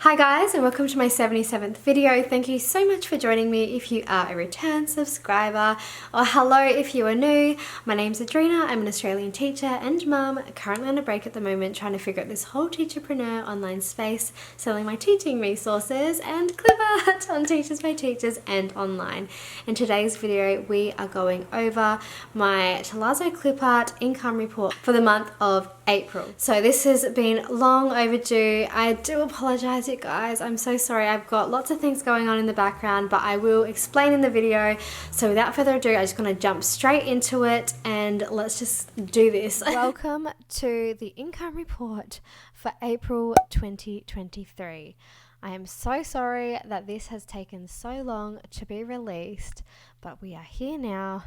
Hi guys, and welcome to my 77th video. Thank you so much for joining me if you are a return subscriber, or hello if you are new. My name's Adrina, I'm an Australian teacher and mum, currently on a break at the moment trying to figure out this whole teacherpreneur online space, selling my teaching resources and Clipart on Teachers by Teachers and online. In today's video we are going over my Tealazzo Clipart income report for the month of April. So this has been long overdue. I do apologize, you guys. I'm so sorry. I've got lots of things going on in the background, but I will explain in the video. So without further ado, I'm just going to jump straight into it and let's just do this. Welcome to the income report for April 2023. I am so sorry that this has taken so long to be released, but we are here now.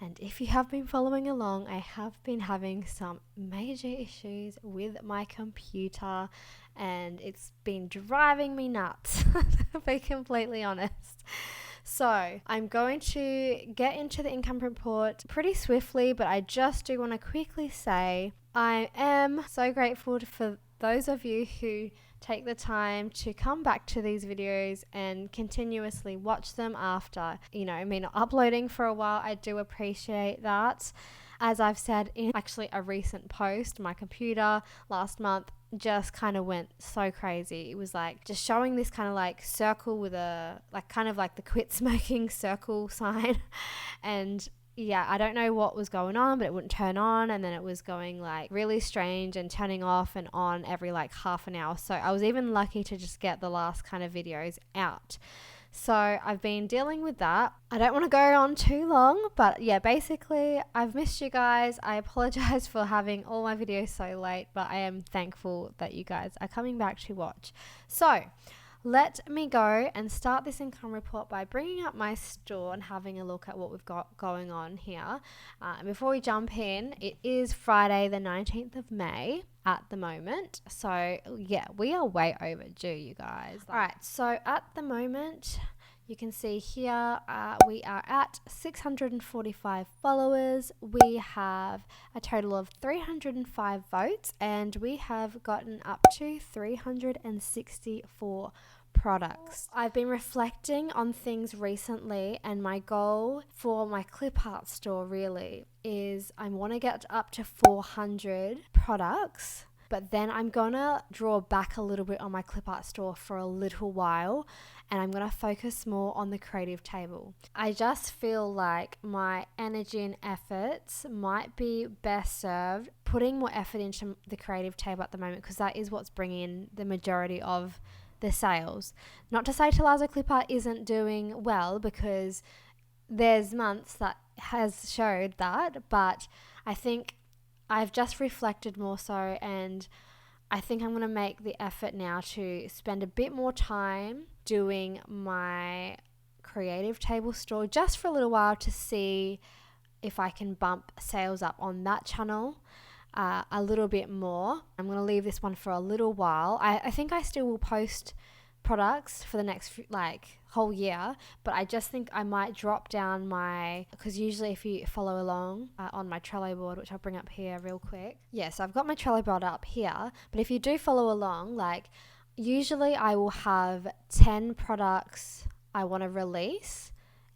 And if you have been following along, I have been having some major issues with my computer and it's been driving me nuts, to be completely honest. So I'm going to get into the income report pretty swiftly, but I just do want to quickly say I am so grateful for those of you who take the time to come back to these videos and continuously watch them after, me not uploading for a while. I do appreciate that. As I've said in actually a recent post, my computer last month just kind of went so crazy. It was like just showing this kind of like circle with a kind of like the quit smoking circle sign. And yeah, I don't know what was going on, but it wouldn't turn on, and then it was going like really strange and turning off and on every like half an hour. So I was even lucky to just get the last kind of videos out. So I've been dealing with that. I don't want to go on too long, but yeah, basically I've missed you guys. I apologize for having all my videos so late, but I am thankful that you guys are coming back to watch. So let me go and start this income report by bringing up my store and having a look at what we've got going on here. And before we jump in, it is Friday the 19th of May at the moment. So yeah, we are way overdue, you guys. All right, so at the moment, you can see here we are at 645 followers. We have a total of 305 votes and we have gotten up to 364 products. I've been reflecting on things recently, and my goal for my Clipart store really is I want to get up to 400 products. But then I'm going to draw back a little bit on my Clipart store for a little while, and I'm going to focus more on the creative table. I just feel like my energy and efforts might be best served putting more effort into the creative table at the moment, because that is what's bringing in the majority of the sales. Not to say Tealazzo Clipart isn't doing well, because there's months that has showed that, but I think I've just reflected more so, and I think I'm going to make the effort now to spend a bit more time doing my creative table store just for a little while to see if I can bump sales up on that channel a little bit more. I'm going to leave this one for a little while. I think I still will post products for the next whole year, but I just think I might drop down because usually if you follow along on my Trello board, which I'll bring up here real quick. So I've got my Trello board up here, but if you do follow along, usually I will have 10 products I want to release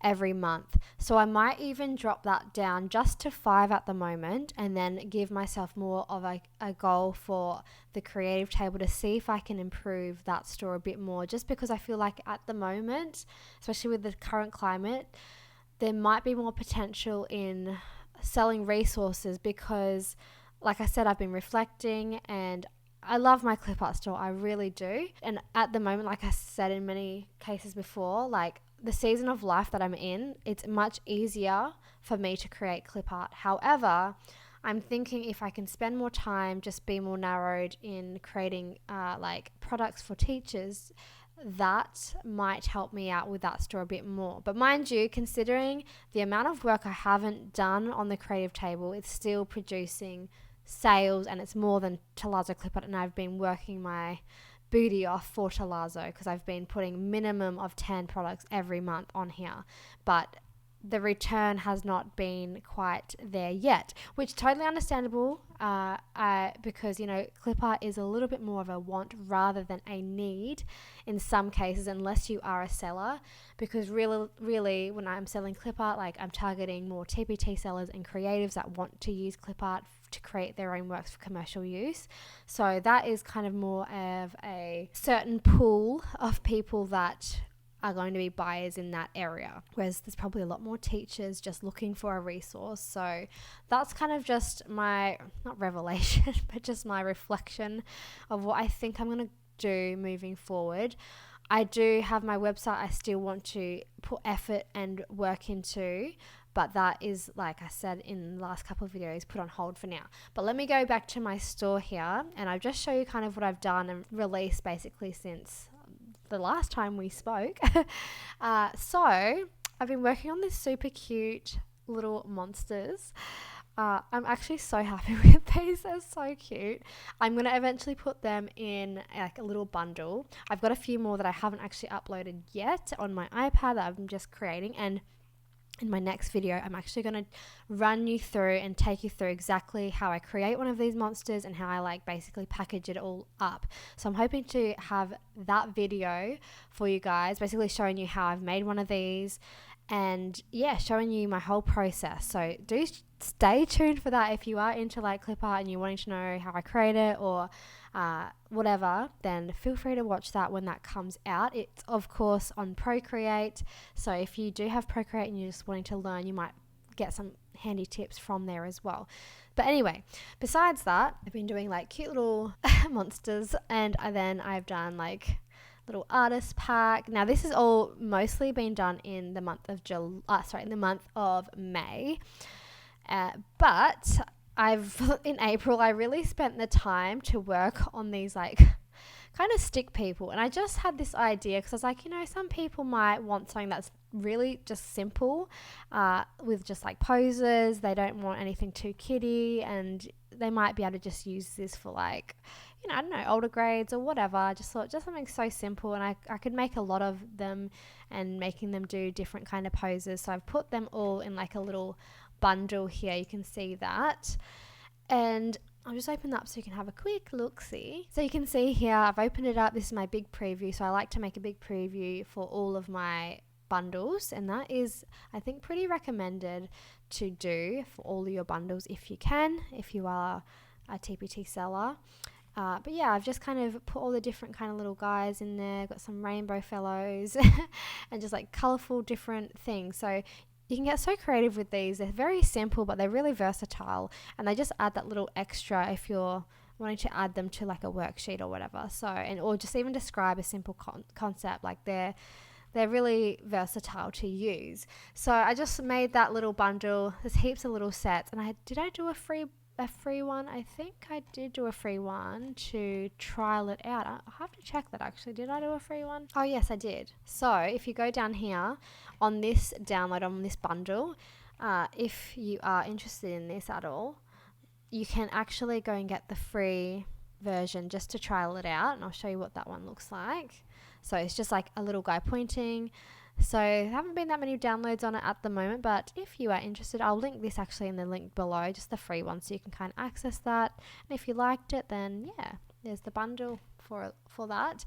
every month. So I might even drop that down just to 5 at the moment, and then give myself more of a goal for the creative table to see if I can improve that store a bit more, just because I feel like at the moment, especially with the current climate, there might be more potential in selling resources, because like I said, I've been reflecting and I love my Clipart store, I really do. And at the moment, like I said in many cases before, the season of life that I'm in, it's much easier for me to create Clipart. However, I'm thinking if I can spend more time, just be more narrowed in creating products for teachers, that might help me out with that store a bit more. But mind you, considering the amount of work I haven't done on the creative table, it's still producing sales, and it's more than Tealazzo Clipart, and I've been working my booty off for Tealazzo because I've been putting minimum of 10 products every month on here. But the return has not been quite there yet, which totally understandable, because, you know, clip art is a little bit more of a want rather than a need in some cases, unless you are a seller, because really when I'm selling clip art, like, I'm targeting more TPT sellers and creatives that want to use clip art to create their own works for commercial use. So that is kind of more of a certain pool of people that are going to be buyers in that area, whereas there's probably a lot more teachers just looking for a resource. So that's kind of just my, not revelation, but just my reflection of what I think I'm going to do moving forward. I do have my website I still want to put effort and work into, but that is, like I said in the last couple of videos, put on hold for now. But let me go back to my store here, and I'll just show you kind of what I've done and released basically since the last time we spoke. So I've been working on this super cute little monsters. I'm actually so happy with these. They're so cute. I'm going to eventually put them in like a little bundle. I've got a few more that I haven't actually uploaded yet on my iPad that I'm just creating, and in my next video, I'm actually going to run you through and take you through exactly how I create one of these monsters and how I like basically package it all up. So I'm hoping to have that video for you guys, basically showing you how I've made one of these and yeah, showing you my whole process. So do stay tuned for that. If you are into like clip art and you're wanting to know how I create it or whatever, then feel free to watch that when that comes out. It's of course on Procreate, so if you do have Procreate and you're just wanting to learn, you might get some handy tips from there as well. But anyway, besides that, I've been doing like cute little monsters, and then I've done like little artist pack. Now this has all mostly been done in the month of in the month of May, but in April, I really spent the time to work on these like kind of stick people. And I just had this idea because I was like, you know, some people might want something that's really just simple with just like poses. They don't want anything too kiddie, and they might be able to just use this for like, you know, I don't know, older grades or whatever. I just thought just something so simple, and I could make a lot of them and making them do different kind of poses. So I've put them all in like a little bundle here. You can see that, and I'll just open that up so you can have a quick look-see. So you can see here I've opened it up. This is my big preview, so I like to make a big preview for all of my bundles, and that is, I think, pretty recommended to do for all of your bundles if you can, if you are a TPT seller. But yeah, I've just kind of put all the different kind of little guys in there, got some rainbow fellows and just like colourful different things. So you can get so creative with these. They're very simple, but they're really versatile, and they just add that little extra if you're wanting to add them to like a worksheet or whatever. So, and or just even describe a simple concept, like they're really versatile to use. So I just made that little bundle. There's heaps of little sets, and did I do a free one? I think I did do a free one to trial it out. I'll have to check that actually. Did I do a free one? Oh yes, I did. So if you go down here on this download, on this bundle, if you are interested in this at all, you can actually go and get the free version just to trial it out, and I'll show you what that one looks like. So it's just like a little guy pointing. So there haven't been that many downloads on it at the moment, but if you are interested, I'll link this actually in the link below, just the free one, so you can kind of access that. And if you liked it, then yeah, there's the bundle for that.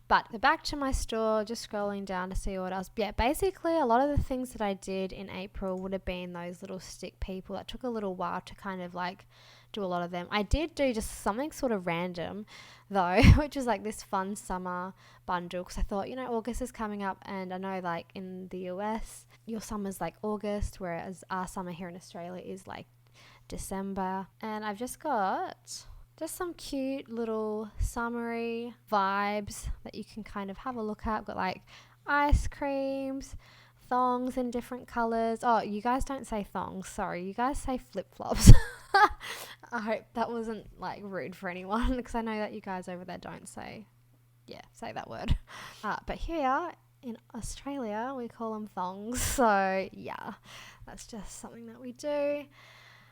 But back to my store, just scrolling down to see what else. Yeah, basically a lot of the things that I did in April would have been those little stick people. That took a little while to kind of like do a lot of them. I did do just something sort of random though, which was like this fun summer bundle, because I thought, you know, August is coming up, and I know like in the US your summer's like August, whereas our summer here in Australia is like December. And I've just got just some cute little summery vibes that you can kind of have a look at. I've got like ice creams, thongs in different colors. Oh, you guys don't say thongs, sorry, you guys say flip-flops. I hope that wasn't like rude for anyone, because I know that you guys over there don't say that word. But here in Australia we call them thongs, so yeah, that's just something that we do.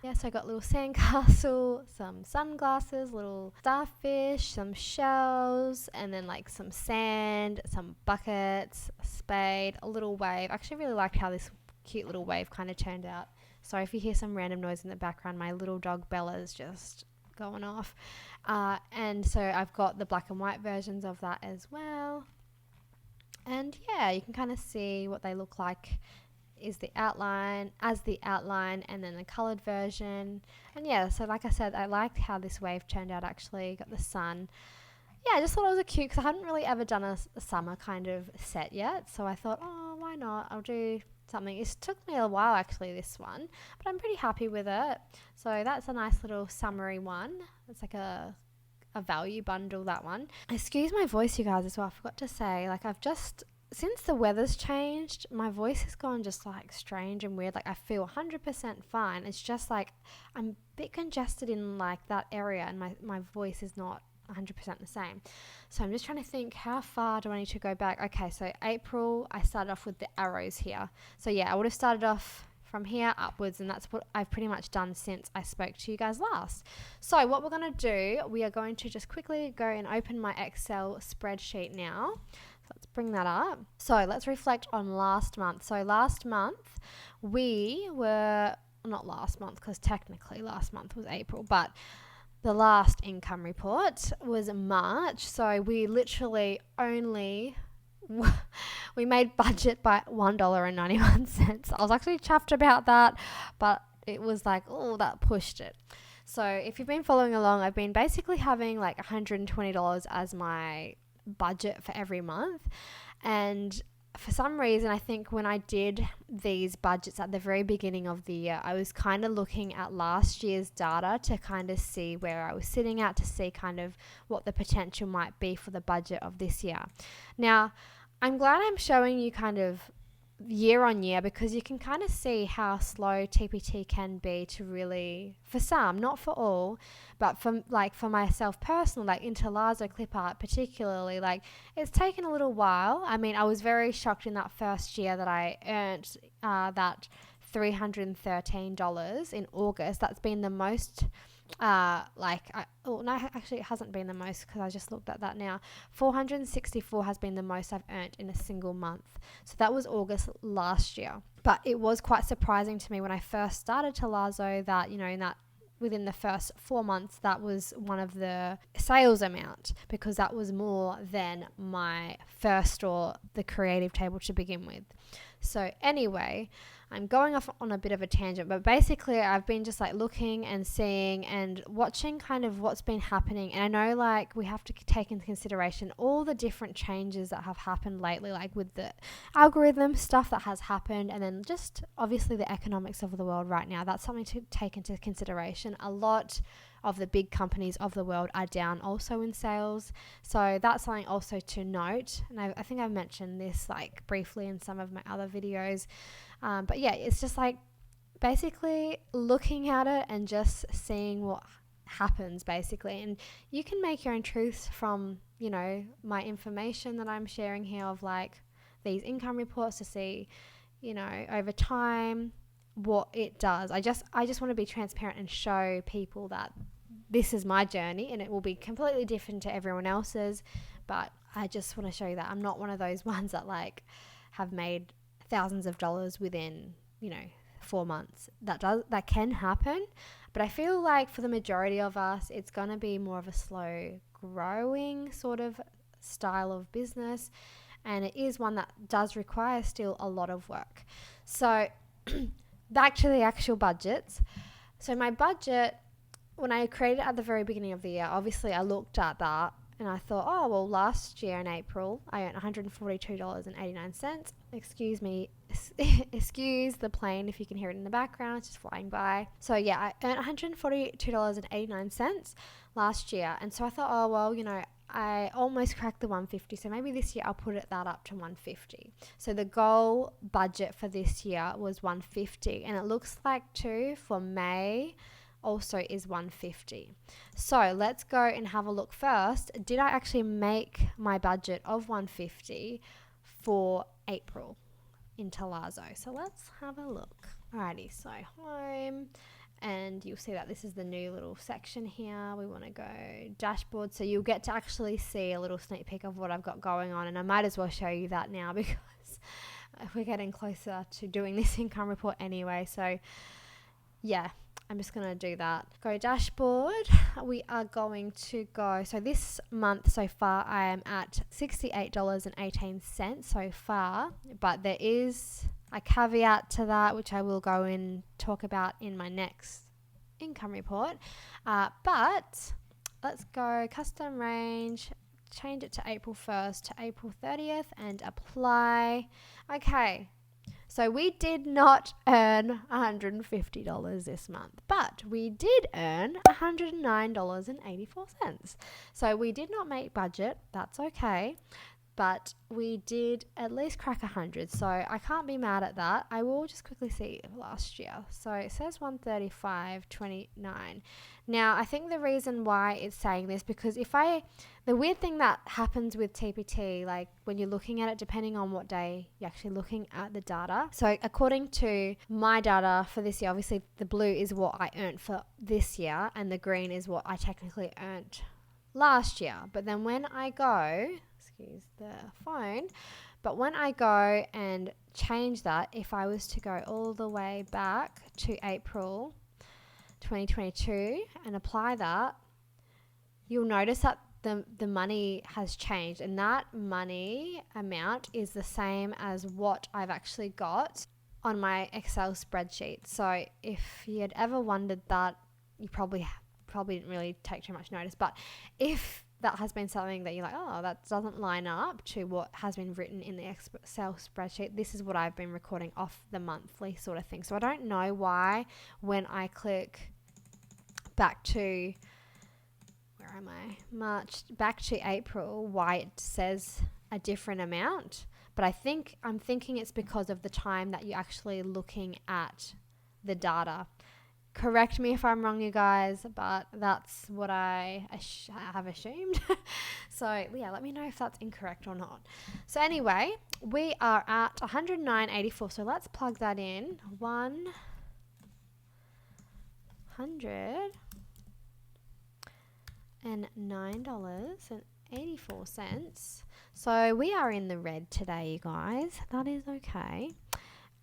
Yeah, so I got a little sandcastle, some sunglasses, little starfish, some shells, and then like some sand, some buckets, a spade, a little wave. I actually really liked how this cute little wave kind of turned out. Sorry if you hear some random noise in the background. My little dog Bella is just going off. And so I've got the black and white versions of that as well. And yeah, you can kind of see what they look like is the outline, and then the colored version. And yeah, so like I said, I liked how this wave turned out actually. Got the sun. Yeah, I just thought it was cute because I hadn't really ever done a summer kind of set yet. So I thought, oh, why not? I'll do something. It took me a while actually, this one, but I'm pretty happy with it. So that's a nice little summery one. It's like a value bundle, that one. Excuse my voice, you guys, as well. I forgot to say, like, since the weather's changed, my voice has gone just like strange and weird. Like, I feel 100% fine. It's just like I'm a bit congested in like that area, and my voice is not 100% the same. So I'm just trying to think, how far do I need to go back? Okay, so April, I started off with the arrows here. So yeah, I would have started off from here upwards, and that's what I've pretty much done since I spoke to you guys last. So what we're going to do, we are going to just quickly go and open my Excel spreadsheet now. So let's bring that up. So let's reflect on last month. So last month we were, not last month because technically last month was April, but the last income report was March. So we literally only we made budget by $1.91. I was actually chuffed about that, but it was like, oh, that pushed it. So if you've been following along, I've been basically having like $120 as my budget for every month. And for some reason, I think when I did these budgets at the very beginning of the year, I was kind of looking at last year's data to kind of see where I was sitting at, to see kind of what the potential might be for the budget of this year. Now, I'm glad I'm showing you kind of year on year, because you can kind of see how slow TPT can be to really, for some, not for all, but for myself personally, like in Tealazzo Clipart particularly, like it's taken a little while. I mean, I was very shocked in that first year that I earned that $313 in August. That's been the most actually it hasn't been the most, because I just looked at that now. 464 has been the most I've earned in a single month. So that was August last year. But it was quite surprising to me when I first started Tealazzo that, in that within the first 4 months, that was one of the sales amount, because that was more than my first store, the creative table, to begin with. So anyway, I'm going off on a bit of a tangent, but basically I've been just like looking and seeing and watching kind of what's been happening. And I know like we have to take into consideration all the different changes that have happened lately, like with the algorithm stuff that has happened, and then just obviously the economics of the world right now. That's something to take into consideration. A lot of the big companies of the world are down also in sales. So that's something also to note. And I think I've mentioned this like briefly in some of my other videos. But yeah, it's just like basically looking at it and just seeing what happens basically. And you can make your own truths from, my information that I'm sharing here of like these income reports to see, over time what it does. I just want to be transparent and show people that this is my journey, and it will be completely different to everyone else's, but I just want to show you that I'm not one of those ones that like have made thousands of dollars within 4 months. That can happen, but I feel like for the majority of us it's going to be more of a slow growing sort of style of business, and it is one that does require still a lot of work. So back to the actual budgets. So my budget, when I created it at the very beginning of the year, obviously I looked at that and I thought, oh, well, last year in April, I earned $142.89. Excuse me, excuse the plane if you can hear it in the background, it's just flying by. So yeah, I earned $142.89 last year. And so I thought, oh, well, I almost cracked the 150. So maybe this year I'll put that up to 150. So the goal budget for this year was 150. And it looks like too for May also is 150. So let's go and have a look first. Did I actually make my budget of 150 for April in Tealazzo? So let's have a look. Alrighty, so home, and you'll see that this is the new little section here. We want to go dashboard, so you'll get to actually see a little sneak peek of what I've got going on, and I might as well show you that now because we're getting closer to doing this income report anyway. So yeah, I'm just going to do that. Go dashboard. We are going to go. So this month so far, I am at $68.18 so far. But there is a caveat to that, which I will go and talk about in my next income report. But let's go custom range. Change it to April 1st to April 30th and apply. Okay. So we did not earn $150 this month, but we did earn $109.84. So we did not make budget. That's okay. But we did at least crack 100. So I can't be mad at that. I will just quickly see last year. So it says 135.29. Now, I think the reason why it's saying this, because the weird thing that happens with TPT, like when you're looking at it, depending on what day you're actually looking at the data. So according to my data for this year, obviously the blue is what I earned for this year and the green is what I technically earned last year. But then when I go, excuse the phone, but when I go and change that, if I was to go all the way back to April 2022 and apply that, you'll notice that the money has changed, and that money amount is the same as what I've actually got on my Excel spreadsheet. So if you had ever wondered that, you probably didn't really take too much notice. But if that has been something that you're like, oh, that doesn't line up to what has been written in the Excel spreadsheet, this is what I've been recording off the monthly sort of thing. So I don't know why when I click back to, where am I? March, back to April, why it says a different amount. But I'm thinking it's because of the time that you're actually looking at the data. Correct me if I'm wrong, you guys, but that's what I have assumed. So yeah, let me know if that's incorrect or not. So anyway, we are at 109.84. So let's plug that in. $109.84. So we are in the red today, you guys. That is okay.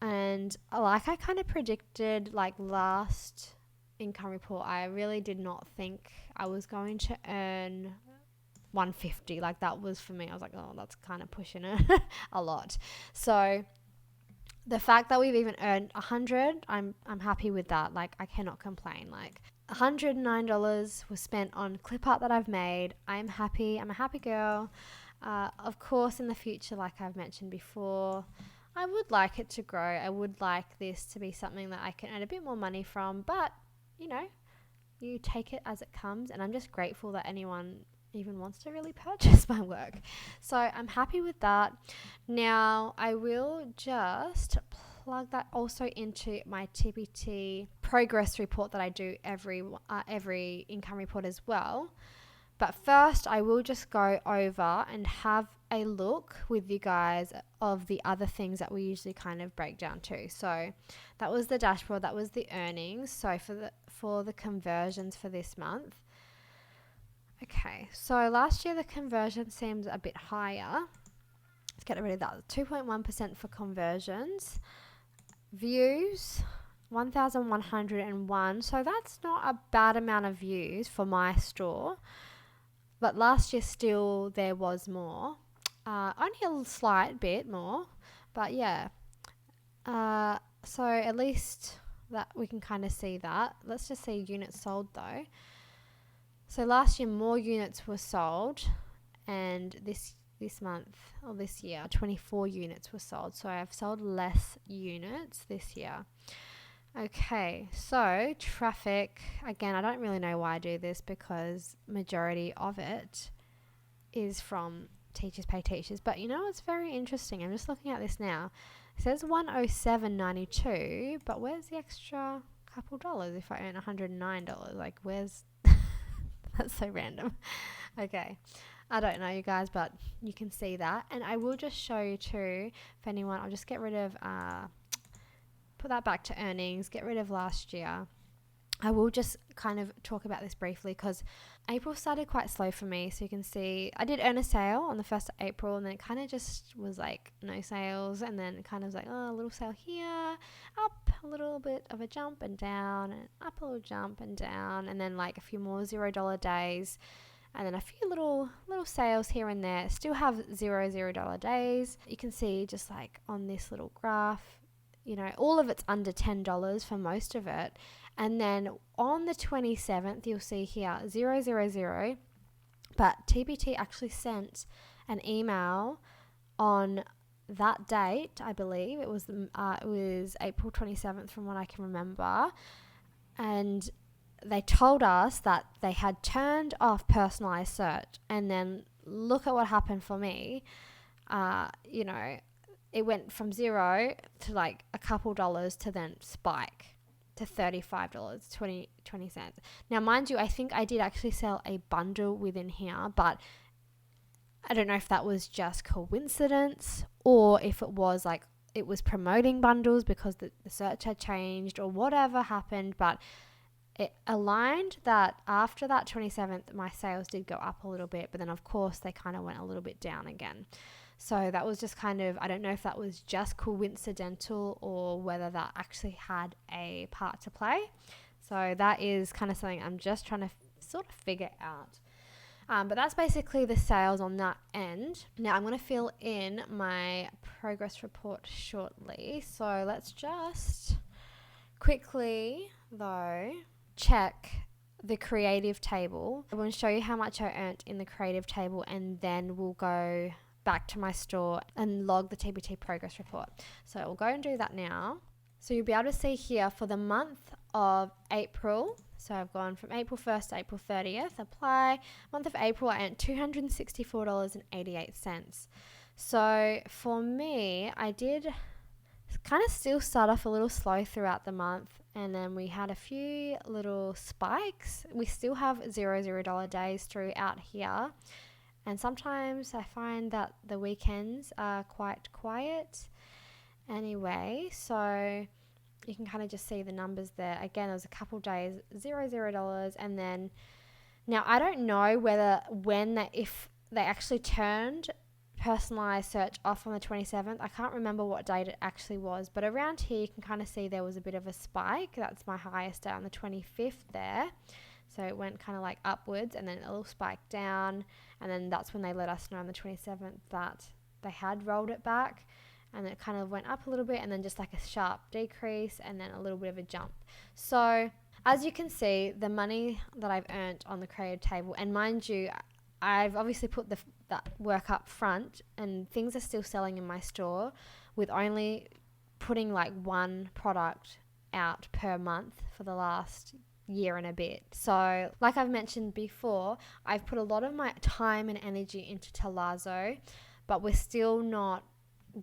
And like I kind of predicted, like last income report, I really did not think I was going to earn 150. Like that was for me, I was like, oh, that's kind of pushing it a lot. So the fact that we've even earned 100, I'm happy with that. Like I cannot complain. Like $109 was spent on clip art that I've made. I'm happy. I'm a happy girl. Of course, in the future, like I've mentioned before, I would like it to grow. I would like this to be something that I can earn a bit more money from, but you know, you take it as it comes, and I'm just grateful that anyone even wants to really purchase my work. So I'm happy with that. Now I will just plug that also into my TPT progress report that I do every income report as well. But first, I will just go over and have a look with you guys of the other things that we usually kind of break down to. So that was the dashboard, that was the earnings. So for the conversions for this month. Okay, so last year the conversion seems a bit higher. Let's get rid of that. 2.1% for conversions. Views, 1,101. So that's not a bad amount of views for my store. But last year still there was more. Only a slight bit more. But yeah. So at least that we can kind of see that. Let's just see units sold though. So last year more units were sold, and this month or this year 24 units were sold. So I've sold less units this year. Okay, so traffic, again, I don't really know why I do this because majority of it is from Teachers Pay Teachers. But you know, it's very interesting. I'm just looking at this now. It says 107.92, but where's the extra couple dollars if I earn $109? Like, where's... That's so random. Okay. I don't know, you guys, but you can see that. And I will just show you too, if anyone, I'll just get rid of... put that back to earnings, get rid of last year. I will just kind of talk about this briefly because April started quite slow for me. So you can see I did earn a sale on the 1st of April, and then it kind of just was like no sales, and then it kind of was like, oh, a little sale here, up a little bit of a jump and down, and up a little jump and down, and then like a few more $0 days, and then a few little sales here and there. Still have $0 days. You can see just like on this little graph, you know, all of it's under $10 for most of it. And then on the 27th, you'll see here 000, but TBT actually sent an email on that date. I believe it was April 27th from what I can remember, and they told us that they had turned off personalized search. And then look at what happened for me. You know, it went from 0 to like a couple dollars to then spike to $35, 20 cents. Now, mind you, I think I did actually sell a bundle within here, but I don't know if that was just coincidence or if it was like it was promoting bundles because the search had changed or whatever happened, but it aligned that after that 27th, my sales did go up a little bit, but then of course they kind of went a little bit down again. So that was just kind of, I don't know if that was just coincidental or whether that actually had a part to play. So that is kind of something I'm just trying to sort of figure out. But that's basically the sales on that end. Now I'm going to fill in my progress report shortly. So let's just quickly, though, check the creative table. I want to show you how much I earned in the creative table, and then we'll go back to my store and log the TBT progress report. So we'll go and do that now. So you'll be able to see here for the month of April. So I've gone from April 1st to April 30th. Apply. Month of April, I earned $264.88. So for me, I did kind of still start off a little slow throughout the month, and then we had a few little spikes. We still have $0 days throughout here, and sometimes I find that the weekends are quite quiet anyway, so you can kind of just see the numbers there. Again, there was a couple days $0, and then now I don't know if they actually turned personalized search off on the 27th. I can't remember what date it actually was, but around here you can kind of see there was a bit of a spike. That's my highest day on the 25th there. So it went kind of like upwards and then a little spike down, and then that's when they let us know on the 27th that they had rolled it back, and it kind of went up a little bit and then just like a sharp decrease and then a little bit of a jump. So as you can see, the money that I've earned on the creative table, and mind you, I've obviously put that work up front, and things are still selling in my store with only putting like one product out per month for the last year and a bit. So like I've mentioned before, I've put a lot of my time and energy into Tealazzo, but we're still not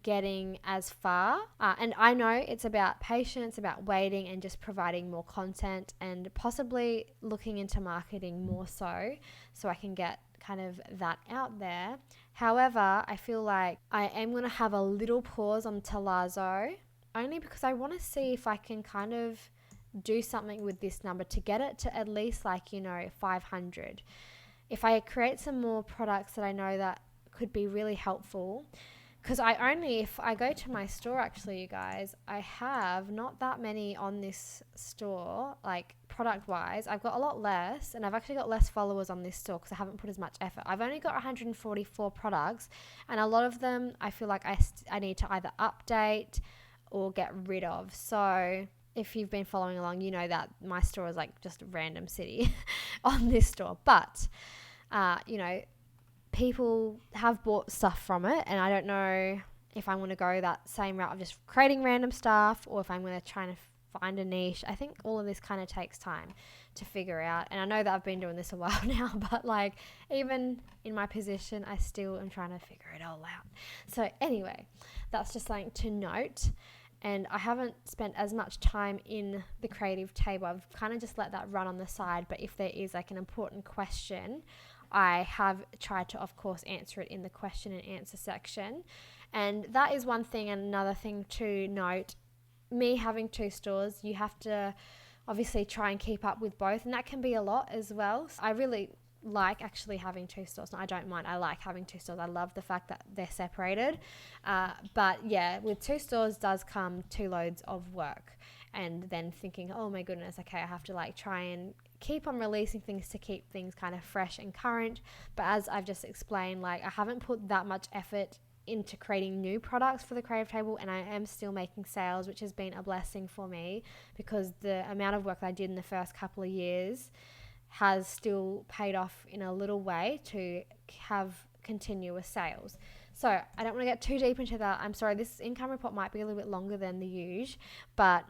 getting as far, and I know it's about patience, about waiting and just providing more content and possibly looking into marketing more so I can get kind of that out there. However, I feel like I am going to have a little pause on Tealazzo only because I want to see if I can kind of do something with this number to get it to at least 500. If I create some more products that I know that could be really helpful, because if I go to my store, actually, you guys, I have not that many on this store, like product-wise. I've got a lot less, and I've actually got less followers on this store because I haven't put as much effort. I've only got 144 products, and a lot of them I feel like I need to either update or get rid of. So if you've been following along, you know that my store is like just a random city on this store. But, people have bought stuff from it, and I don't know if I'm going to go that same route of just creating random stuff or if I'm going to try and find a niche. I think all of this kind of takes time to figure out, and I know that I've been doing this a while now, but even in my position, I still am trying to figure it all out. So anyway, that's just something to note. And I haven't spent as much time in the creative table. I've kind of just let that run on the side, but if there is an important question, I have tried to, of course, answer it in the question and answer section. And that is one thing. And another thing to note, me having 2 stores, you have to obviously try and keep up with both. And that can be a lot as well. So I really like actually having two stores. No, I don't mind. I like having two stores. I love the fact that they're separated. But yeah, with two stores does come two loads of work. And then thinking, oh my goodness, okay, I have to like try and keep on releasing things to keep things kind of fresh and current. But as I've just explained, like I haven't put that much effort into creating new products for the Creative Table, and I am still making sales, which has been a blessing for me because the amount of work I did in the first couple of years has still paid off in a little way to have continuous sales. So I don't want to get too deep into that. I'm sorry, this income report might be a little bit longer than the usual, but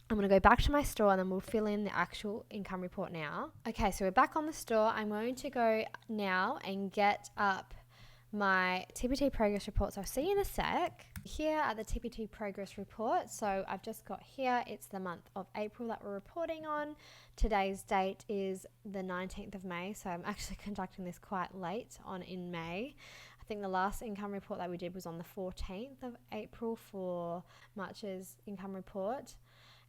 I'm going to go back to my store and then we'll fill in the actual income report now. Okay, so we're back on the store. I'm going to go now and get up my TPT progress report. So I'll see you in a sec. Here are the TPT progress report. So I've just got here, it's the month of April that we're reporting on. Today's date is the 19th of May. So I'm actually conducting this quite late on in May. I think the last income report that we did was on the 14th of April for March's income report.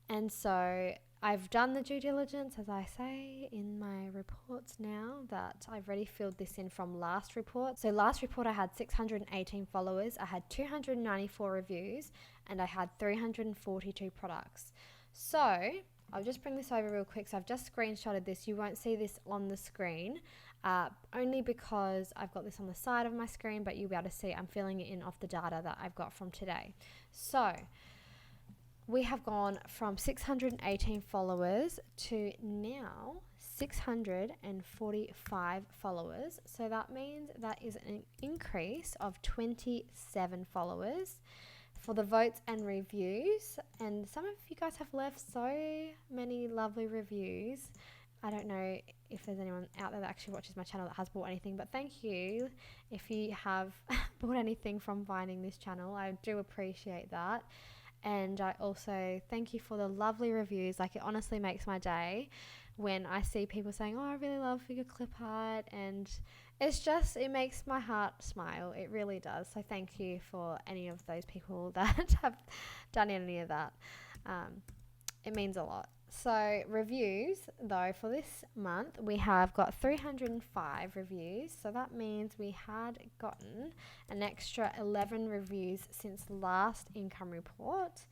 And so I've done the due diligence, as I say in my reports now, that I've already filled this in from last report. So last report I had 618 followers, I had 294 reviews, and I had 342 products. So I'll just bring this over real quick. So I've just screenshotted this. You won't see this on the screen, only because I've got this on the side of my screen, but you'll be able to see I'm filling it in off the data that I've got from today. So we have gone from 618 followers to now 645 followers. So that means that is an increase of 27 followers. For the votes and reviews, and some of you guys have left so many lovely reviews. I don't know if there's anyone out there that actually watches my channel that has bought anything, but thank you if you have bought anything from finding this channel. I do appreciate that. And I also thank you for the lovely reviews. Like, it honestly makes my day when I see people saying, oh, I really love your clip art. And it makes my heart smile. It really does. So thank you for any of those people that have done any of that. It means a lot. So reviews, though, for this month, we have got 305 reviews. So that means we had gotten an extra 11 reviews since last income report.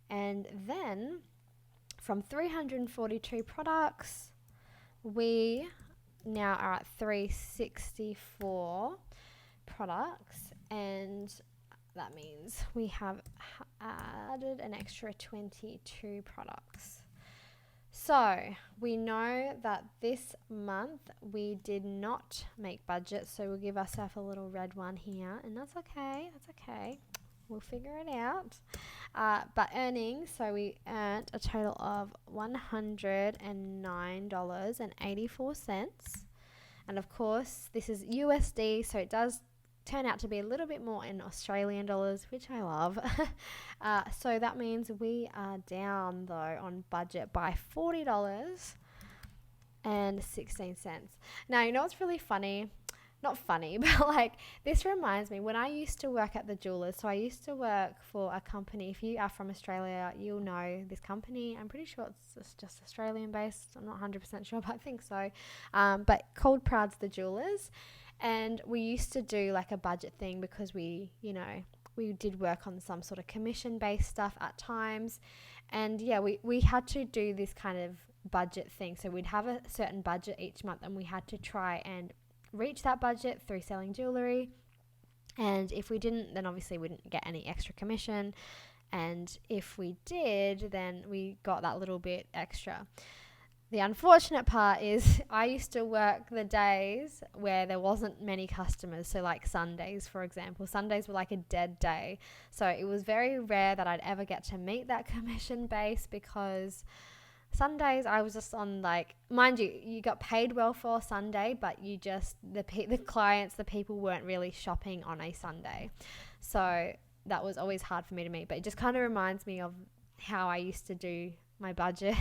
And then from 342 products, we now are at 364 products. And that means we have added an extra 22 products. So we know that this month we did not make budget, so we'll give ourselves a little red one here, and that's okay. We'll figure it out. But earnings, so we earned a total of $109.84. And of course, this is USD, so it does turn out to be a little bit more in Australian dollars, which I love. So that means we are down though on budget by $40.16. Now, you know what's really funny? Not funny, but like, this reminds me when I used to work at the jewelers. So I used to work for a company. If you are from Australia, you'll know this company. I'm pretty sure it's just Australian based. I'm not 100% sure, but I think so. But called Proud's the Jewelers. And we used to do like a budget thing because we did work on some sort of commission-based stuff at times. And yeah, we had to do this kind of budget thing. So we'd have a certain budget each month and we had to try and reach that budget through selling jewellery. And if we didn't, then obviously we didn't get any extra commission. And if we did, then we got that little bit extra. The unfortunate part is I used to work the days where there wasn't many customers. So like Sundays, for example. Sundays were like a dead day. So it was very rare that I'd ever get to meet that commission base because Sundays I was just on, like, mind you got paid well for Sunday, but you just, the clients, the people weren't really shopping on a Sunday. So that was always hard for me to meet. But it just kind of reminds me of how I used to do my budget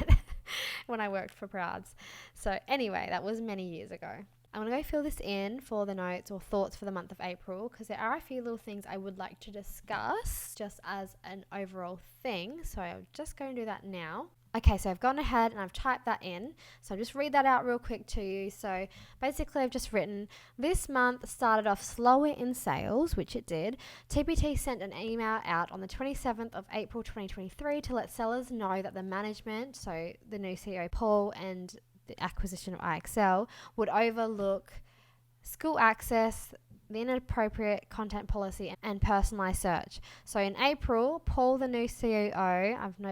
when I worked for Prouds. So anyway, that was many years ago. I'm going to go fill this in for the notes or thoughts for the month of April because there are a few little things I would like to discuss just as an overall thing. So I'll just go and do that now. Okay, so I've gone ahead and I've typed that in. So I'll just read that out real quick to you. So basically I've just written, this month started off slower in sales, which it did. TPT sent an email out on the 27th of April 2023 to let sellers know that the management, so the new CEO Paul and the acquisition of IXL, would overlook school access, the inappropriate content policy, and personalized search. So in April, Paul, the new CEO,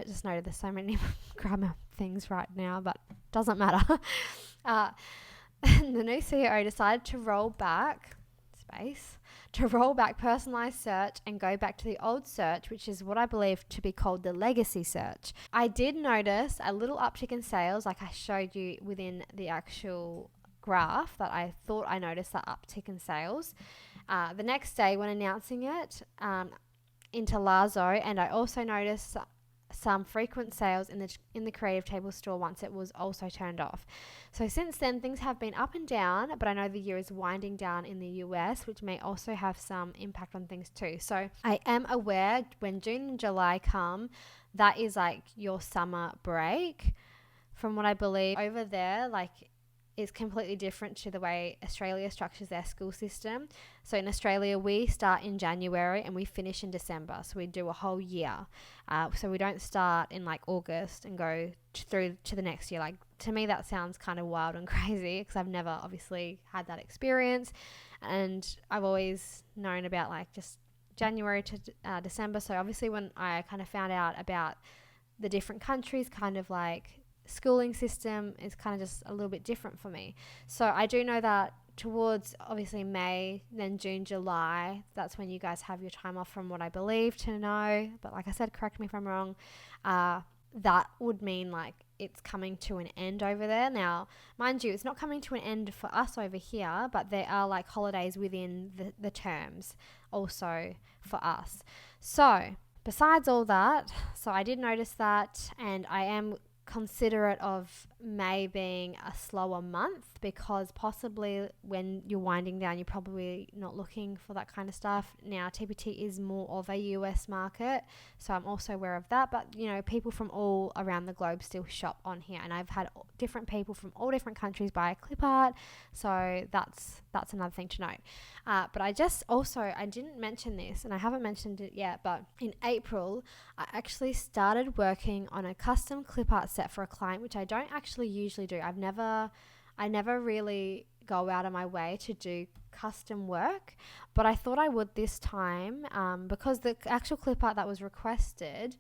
just noted there's so many grammar things right now, but doesn't matter. The new CEO decided to roll back personalized search and go back to the old search, which is what I believe to be called the legacy search. I did notice a little uptick in sales, like I showed you within the actual graph, that I thought I noticed that uptick in sales. The next day when announcing it in Tealazzo, and I also noticed some frequent sales in the creative table store once it was also turned off. So since then things have been up and down, but I know the year is winding down in the US, which may also have some impact on things too. So I am aware when June and July come, that is like your summer break. From what I believe over there, like, is completely different to the way Australia structures their school system. So in Australia, we start in January and we finish in December. So we do a whole year. So we don't start in like August and go through to the next year. Like, to me, that sounds kind of wild and crazy because I've never obviously had that experience. And I've always known about like just January to December. So obviously when I kind of found out about the different countries, kind of like schooling system is kind of just a little bit different for me. So I do know that towards obviously May, then June, July, that's when you guys have your time off, from what I believe to know. But like I said, correct me if I'm wrong. That would mean like it's coming to an end over there. Now, mind you, it's not coming to an end for us over here, but there are like holidays within the terms also for us. So besides all that, so I did notice that, and I am considerate of May being a slower month because possibly when you're winding down, you're probably not looking for that kind of stuff. Now, TPT is more of a US market, so I'm also aware of that. But, you know, people from all around the globe still shop on here, and I've had different people from all different countries buy Clipart, so that's another thing to note. But I didn't mention this, and I haven't mentioned it yet, but in April, I actually started working on a custom Clipart set for a client, which I don't actually usually do. I never really go out of my way to do custom work, but I thought I would this time because the actual Clipart that was requested,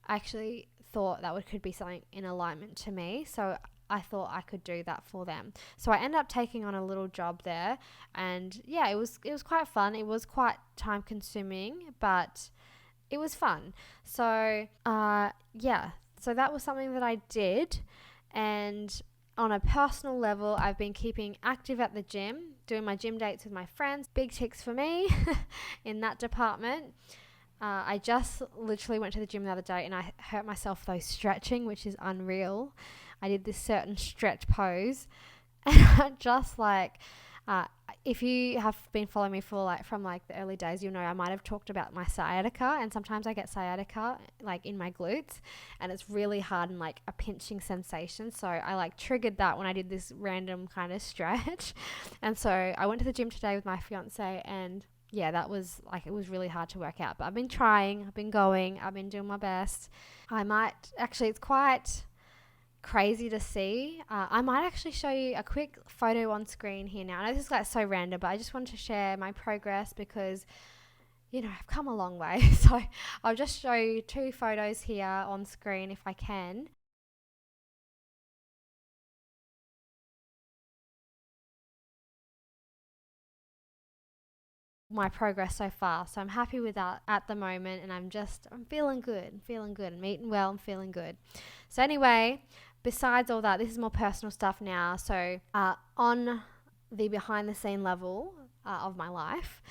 I actually thought that could be something in alignment to me. So I thought I could do that for them. So I ended up taking on a little job there, and yeah, it was quite fun. It was quite time consuming, but it was fun. So so that was something that I did. And on a personal level, I've been keeping active at the gym, doing my gym dates with my friends. Big ticks for me in that department. I just literally went to the gym the other day and I hurt myself though stretching, which is unreal. I did this certain stretch pose and just like, if you have been following me from the early days, you'll know I might have talked about my sciatica, and sometimes I get sciatica like in my glutes, and it's really hard and like a pinching sensation. So I like triggered that when I did this random kind of stretch. And so I went to the gym today with my fiance, and yeah, that was like, it was really hard to work out, but I've been trying, I've been going, I've been doing my best. It's quite crazy to see. I might actually show you a quick photo on screen here now. I know this is like so random, but I just wanted to share my progress because, you know, I've come a long way. So I'll just show you 2 photos here on screen if I can. My progress so far. So I'm happy with that at the moment, and I'm feeling good. I'm eating well, I'm feeling good. So anyway, besides all that, this is more personal stuff now. So on the behind the scene level of my life,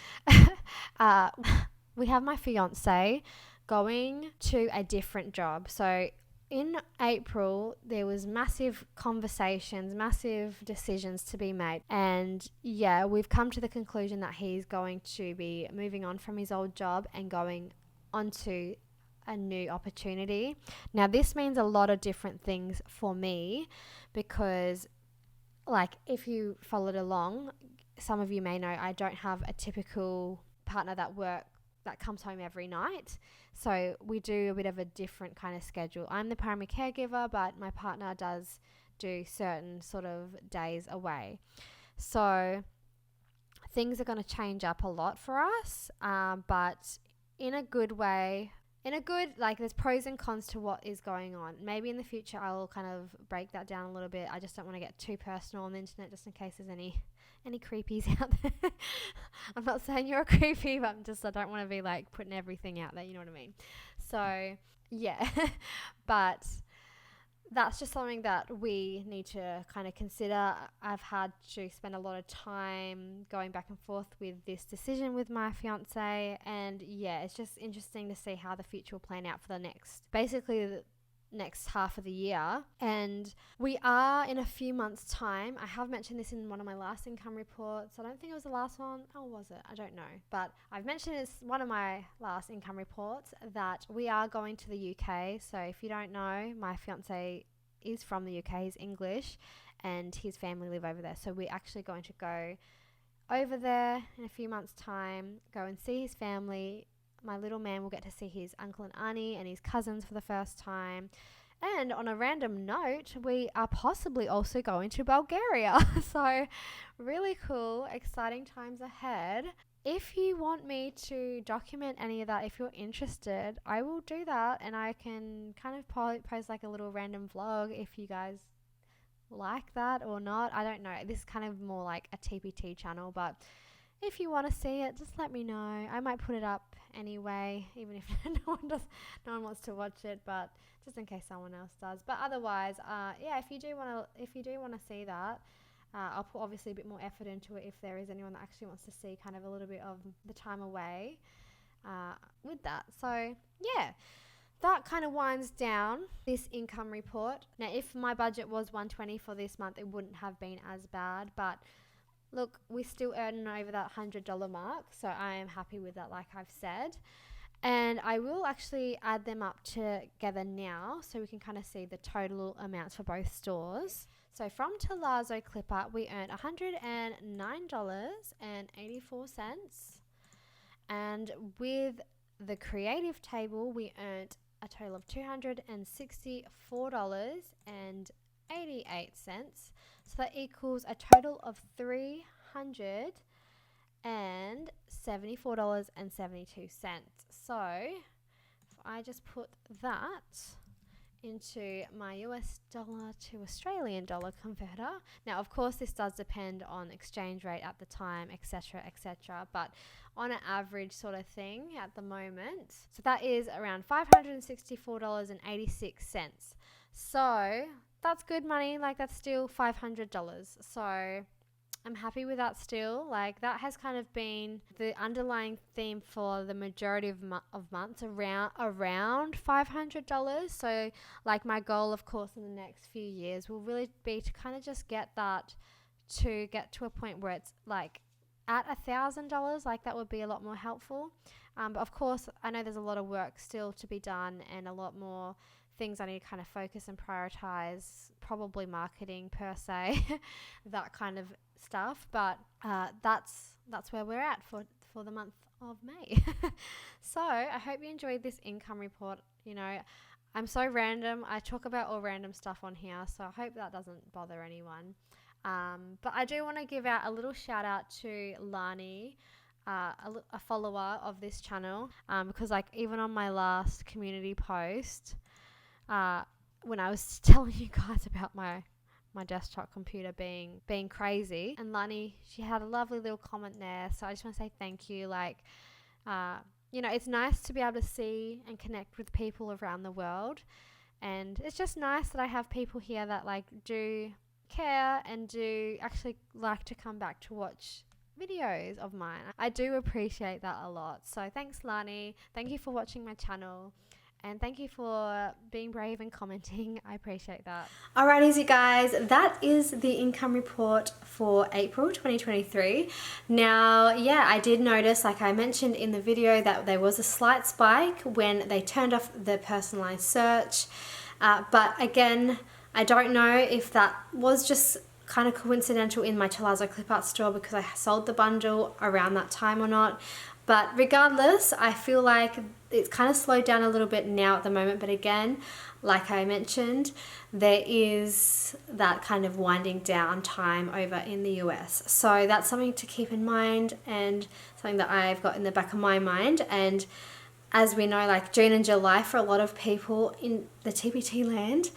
we have my fiance going to a different job. So in April, there was massive conversations, massive decisions to be made. And yeah, we've come to the conclusion that he's going to be moving on from his old job and going onto a new opportunity. Now, this means a lot of different things for me because, like, if you followed along, some of you may know I don't have a typical partner that comes home every night. So we do a bit of a different kind of schedule. I'm the primary caregiver, but my partner does do certain sort of days away. So things are going to change up a lot for us, but in a good way. There's pros and cons to what is going on. Maybe in the future I'll kind of break that down a little bit. I just don't want to get too personal on the internet, just in case there's any creepies out there. I'm not saying you're a creepy, but I don't want to be like putting everything out there, you know what I mean? So yeah, but that's just something that we need to kind of consider. I've had to spend a lot of time going back and forth with this decision with my fiance, and yeah, it's just interesting to see how the future will plan out for the next half of the year. And we are in a few months' time. I have mentioned this in one of my last income reports. I don't think it was the last one. Oh, was it? I don't know. But I've mentioned it's one of my last income reports that we are going to the UK. So if you don't know, my fiance is from the UK. He's English and his family live over there. So we're actually going to go over there in a few months' time, go and see his family. My little man will get to see his uncle and auntie and his cousins for the first time. And on a random note, we are possibly also going to Bulgaria. So really cool, exciting times ahead. If you want me to document any of that, if you're interested, I will do that, and I can kind of post like a little random vlog if you guys like that or not. I don't know. This is kind of more like a TPT channel, but if you want to see it, just let me know. I might put it up anyway, even if no one wants to watch it, but just in case someone else does. But otherwise, if you do want to see that, I'll put obviously a bit more effort into it if there is anyone that actually wants to see kind of a little bit of the time away with that. So yeah, that kind of winds down this income report. Now, if my budget was $120 for this month, it wouldn't have been as bad, but look, we're still earning over that $100 mark, so I am happy with that, like I've said. And I will actually add them up together now so we can kind of see the total amounts for both stores. So from Tealazzo Clipart, we earned $109.84. And with the creative table, we earned a total of $264.88. So that equals a total of $374.72. So if I just put that into my US dollar to Australian dollar converter. Now, of course, this does depend on exchange rate at the time, etc., etc., but on an average sort of thing at the moment. So that is around $564.86. So that's good money. Like, that's still $500. So I'm happy with that still. Like, that has kind of been the underlying theme for the majority of months, around $500. So like, my goal, of course, in the next few years will really be to kind of just get to a point where it's like at $1,000. Like, that would be a lot more helpful. But of course, I know there's a lot of work still to be done and a lot more things I need to kind of focus and prioritize, probably marketing per se, that kind of stuff. But that's where we're at for the month of May. So I hope you enjoyed this income report. You know, I'm so random. I talk about all random stuff on here, so I hope that doesn't bother anyone. But I do want to give out a little shout out to Lani, a follower of this channel, because like, even on my last community post, when I was telling you guys about my desktop computer being crazy, and Lani, she had a lovely little comment there, so I just want to say thank you. Like, you know, it's nice to be able to see and connect with people around the world, and it's just nice that I have people here that like do care and do actually like to come back to watch videos of mine. I do appreciate that a lot. So thanks, Lani. Thank you for watching my channel. And thank you for being brave and commenting. I appreciate that. Alrighties, you guys, that is the income report for April 2023. Now, yeah, I did notice, like I mentioned in the video, that there was a slight spike when they turned off the personalized search. But again, I don't know if that was just kind of coincidental in my Tealazzo Clipart store because I sold the bundle around that time or not. But regardless, I feel like it's kind of slowed down a little bit now at the moment. But again, like I mentioned, there is that kind of winding down time over in the US. So that's something to keep in mind and something that I've got in the back of my mind. And as we know, like June and July for a lot of people in the TPT land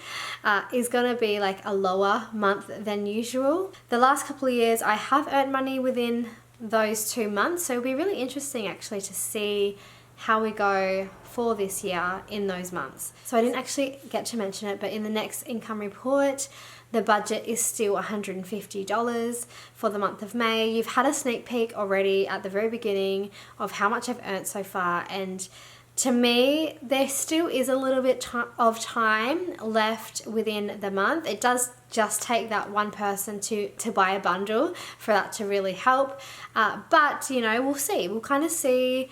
is going to be like a lower month than usual. The last couple of years I have earned money within those 2 months, so it'll be really interesting actually to see how we go for this year in those months. So I didn't actually get to mention it, but in the next income report, the budget is still $150 for the month of May. You've had a sneak peek already at the very beginning of how much I've earned so far, and to me, there still is a little bit of time left within the month. It does just take that one person to buy a bundle for that to really help. But, you know, we'll see. We'll kind of see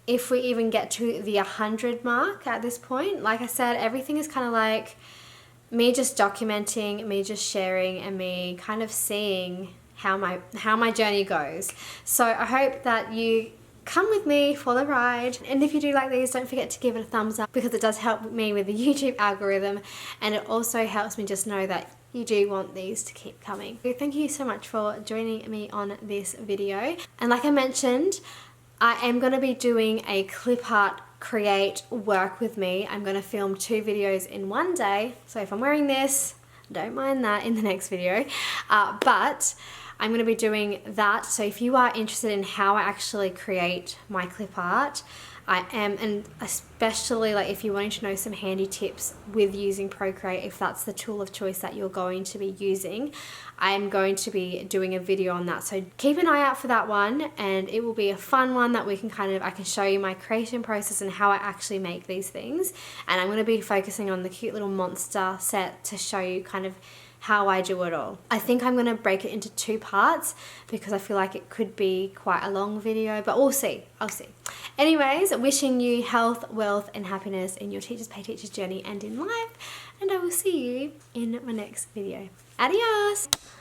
if we even get to the 100 mark at this point. Like I said, everything is kind of like me just documenting, me just sharing, and me kind of seeing how my journey goes. So I hope that you come with me for the ride, and if you do like these, don't forget to give it a thumbs up because it does help me with the YouTube algorithm, and it also helps me just know that you do want these to keep coming. So thank you so much for joining me on this video. And like I mentioned, I am going to be doing a clip art create work with me. I'm going to film 2 videos in one day, so if I'm wearing this, don't mind that in the next video, but I'm going to be doing that. So if you are interested in how I actually create my clip art, I am, and especially like if you're wanting to know some handy tips with using Procreate, if that's the tool of choice that you're going to be using, I'm going to be doing a video on that. So keep an eye out for that one, and it will be a fun one that we can I can show you my creation process and how I actually make these things. And I'm going to be focusing on the cute little monster set to show you kind of how I do it all. I think I'm going to break it into 2 parts because I feel like it could be quite a long video, but we'll see. I'll see. Anyways, wishing you health, wealth, and happiness in your Teachers Pay Teachers journey and in life, and I will see you in my next video. Adios!